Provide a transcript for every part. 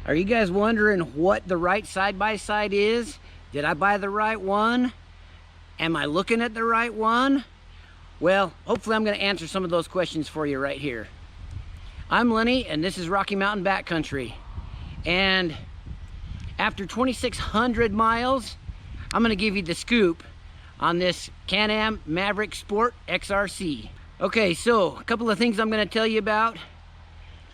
Are you guys wondering what the right side-by-side is? Did I buy the right one? Am I looking at the right one? Well, hopefully I'm going to answer some of those questions for you right here. I'm Lenny, and this is Rocky Mountain Backcountry. And after 2,600 miles, I'm going to give you the scoop on this Can-Am Maverick Sport XRC. Okay, so a couple of things I'm going to tell you about.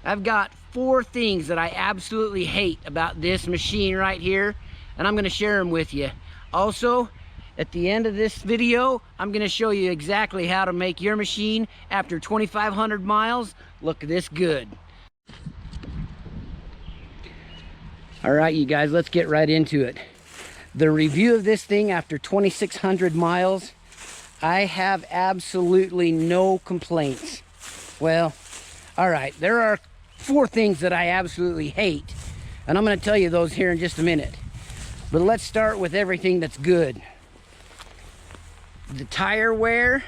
I've got 4 things that I absolutely hate about this machine right here, and I'm going to share them with you. Also, at the end of this video, I'm going to show you exactly how to make your machine after 2,500 miles look this good. All right, you guys, let's get right into it. The review of this thing after 2,600 miles, I have absolutely no complaints. Well, all right, there are 4 things that I absolutely hate, and I'm going to tell you those here in just a minute. But let's start with everything that's good. The tire wear.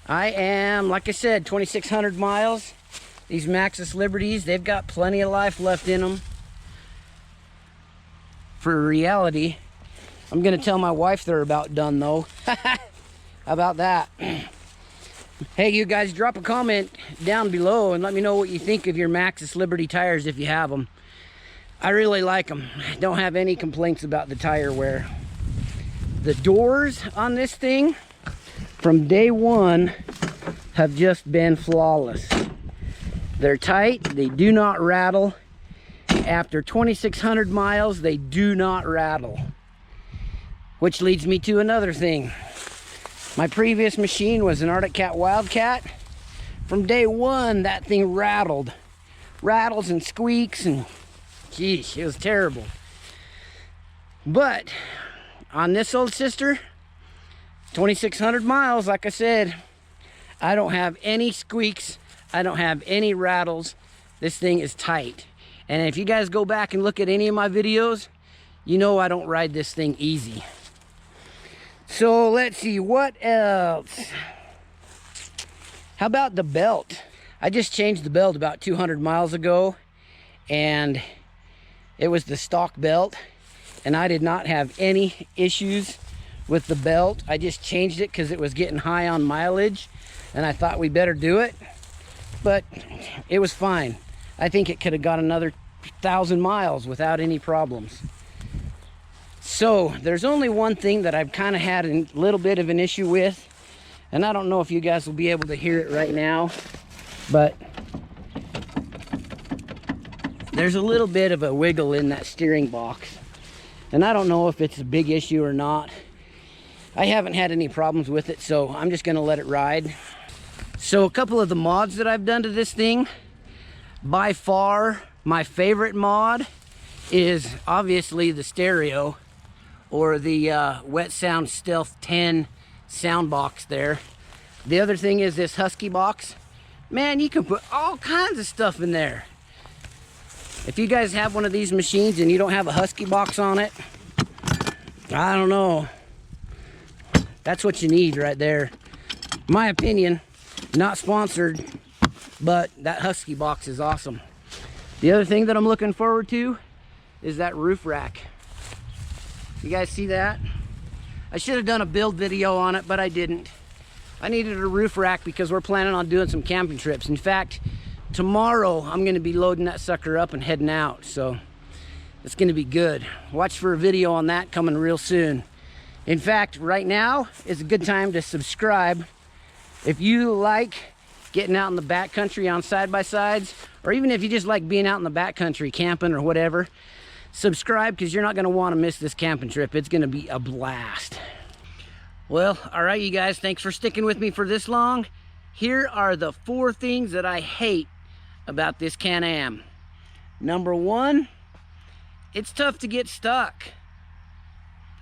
I am, like I said, 2,600 miles. These Maxxis Liberties, they've got plenty of life left in them. For reality, I'm going to tell my wife they're about done, though. How about that? Hey, you guys, drop a comment down below and let me know what you think of your Maxxis Liberty tires if you have them. I really like them. Don't have any complaints about the tire wear. The doors on this thing, from day one, have just been flawless. They're tight, they do not rattle. After 2,600 miles, they do not rattle. Which leads me to another thing. My previous machine was an Arctic Cat Wildcat. From day one, that thing rattled. Rattles and squeaks, and geez, it was terrible. But on this old sister, 2,600 miles, like I said, I don't have any squeaks. I don't have any rattles. This thing is tight. And if you guys go back and look at any of my videos, you know I don't ride this thing easy. So let's see, what else? How about the belt? I just changed the belt about 200 miles ago, and it was the stock belt, and I did not have any issues with the belt. I just changed it because it was getting high on mileage, and I thought we better do it, but it was fine. I think it could have got another 1,000 miles without any problems. So there's only one thing that I've kind of had a little bit of an issue with, and I don't know if you guys will be able to hear it right now, but there's a little bit of a wiggle in that steering box, and I don't know if it's a big issue or not. I haven't had any problems with it, so I'm just going to let it ride. So a couple of the mods that I've done to this thing, by far my favorite mod is obviously the stereo, or the Wet Sound Stealth 10 sound box there. The other thing is this Husky box. Man, you can put all kinds of stuff in there. If you guys have one of these machines and you don't have a Husky box on it, I don't know. That's what you need right there. My opinion, not sponsored, but that Husky box is awesome. The other thing that I'm looking forward to is that roof rack. You guys see that? I should have done a build video on it, but I didn't. I needed a roof rack because we're planning on doing some camping trips. In fact, tomorrow I'm going to be loading that sucker up and heading out, so it's going to be good. Watch for a video on that coming real soon. In fact, right now is a good time to subscribe. If you like getting out in the backcountry on side-by-sides, or even if you just like being out in the backcountry camping or whatever, subscribe, because you're not going to want to miss this camping trip. It's going to be a blast. Well, all right, you guys, thanks for sticking with me for this long. Here are the 4 things that I hate about this Can-Am. Number 1, it's tough to get stuck.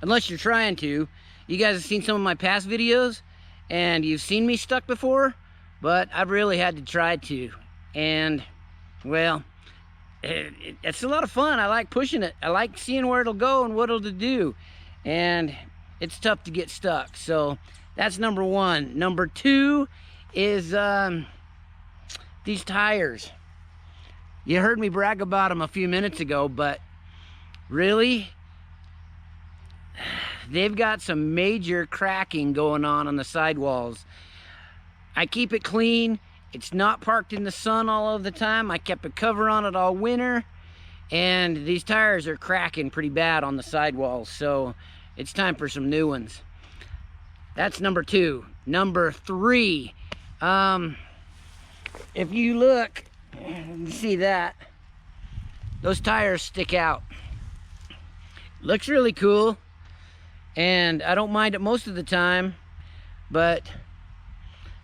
Unless you're trying to. You guys have seen some of my past videos, and you've seen me stuck before, but I've really had to try to. And, well, it's a lot of fun. I like pushing it. I like seeing where it'll go and what it'll do. And it's tough to get stuck. So that's number 1. Number 2 is these tires. You heard me brag about them a few minutes ago, but really, they've got some major cracking going on the sidewalls. I keep it clean. It's not parked in the sun all of the time. I kept a cover on it all winter, and these tires are cracking pretty bad on the sidewalls, so it's time for some new ones. That's number 2. Number 3, if you look, you see that those tires stick out. Looks really cool, and I don't mind it most of the time, but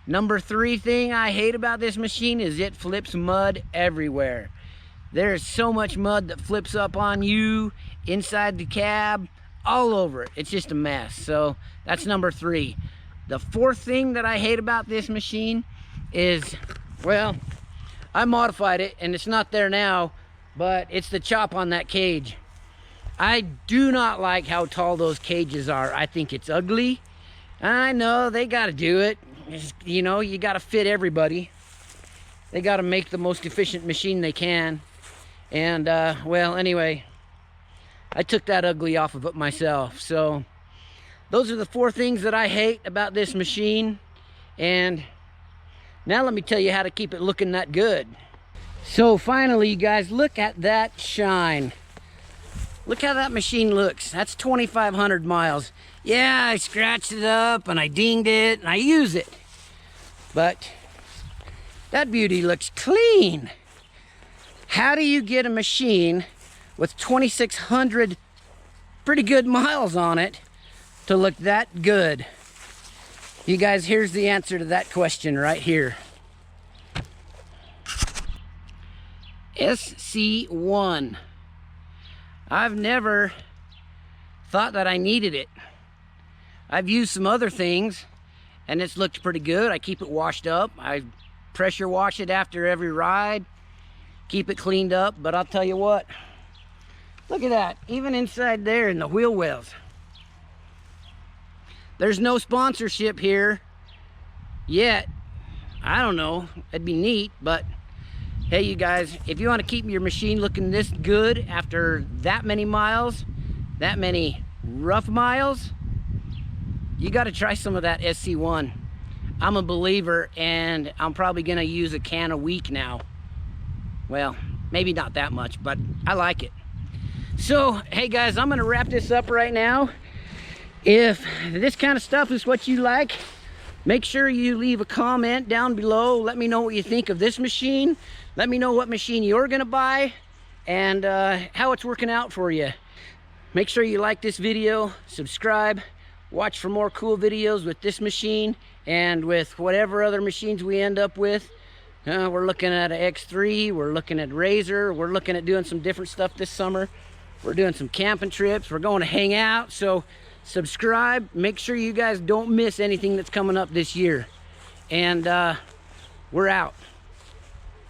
number 3 thing I hate about this machine is it flips mud everywhere. There's so much mud that flips up on you, inside the cab, all over it. It's just a mess. So that's number 3. The 4th thing that I hate about this machine is, well, I modified it and it's not there now, but it's the chop on that cage. I do not like how tall those cages are. I think it's ugly. I know they got to do it. You know, you got to fit everybody. They got to make the most efficient machine they can. And well, anyway, I took that ugly off of it myself. So those are the 4 things that I hate about this machine. And now let me tell you how to keep it looking that good. So finally, you guys, look at that shine. Look how that machine looks. That's 2,500 miles. Yeah, I scratched it up and I dinged it and I use it. But that beauty looks clean. How do you get a machine with 2,600 pretty good miles on it to look that good? You guys, here's the answer to that question right here. SC1. I've never thought that I needed it. I've used some other things and it's looked pretty good. I keep it washed up. I pressure wash it after every ride. Keep it cleaned up, but I'll tell you what. Look at that, even inside there in the wheel wells. There's no sponsorship here yet. I don't know, it'd be neat, but hey, you guys, if you want to keep your machine looking this good after that many miles, that many rough miles, you got to try some of that SC1. I'm a believer, and I'm probably going to use a can a week now. Well, maybe not that much, but I like it. So, hey guys, I'm going to wrap this up right now. If this kind of stuff is what you like, make sure you leave a comment down below. Let me know what you think of this machine. Let me know what machine you're gonna buy and how it's working out for you. Make sure you like this video, subscribe, watch for more cool videos with this machine and with whatever other machines we end up with. We're looking at an X3, we're looking at Razor, we're looking at doing some different stuff this summer. We're doing some camping trips, we're going to hang out, so subscribe. Make sure you guys don't miss anything that's coming up this year. And we're out.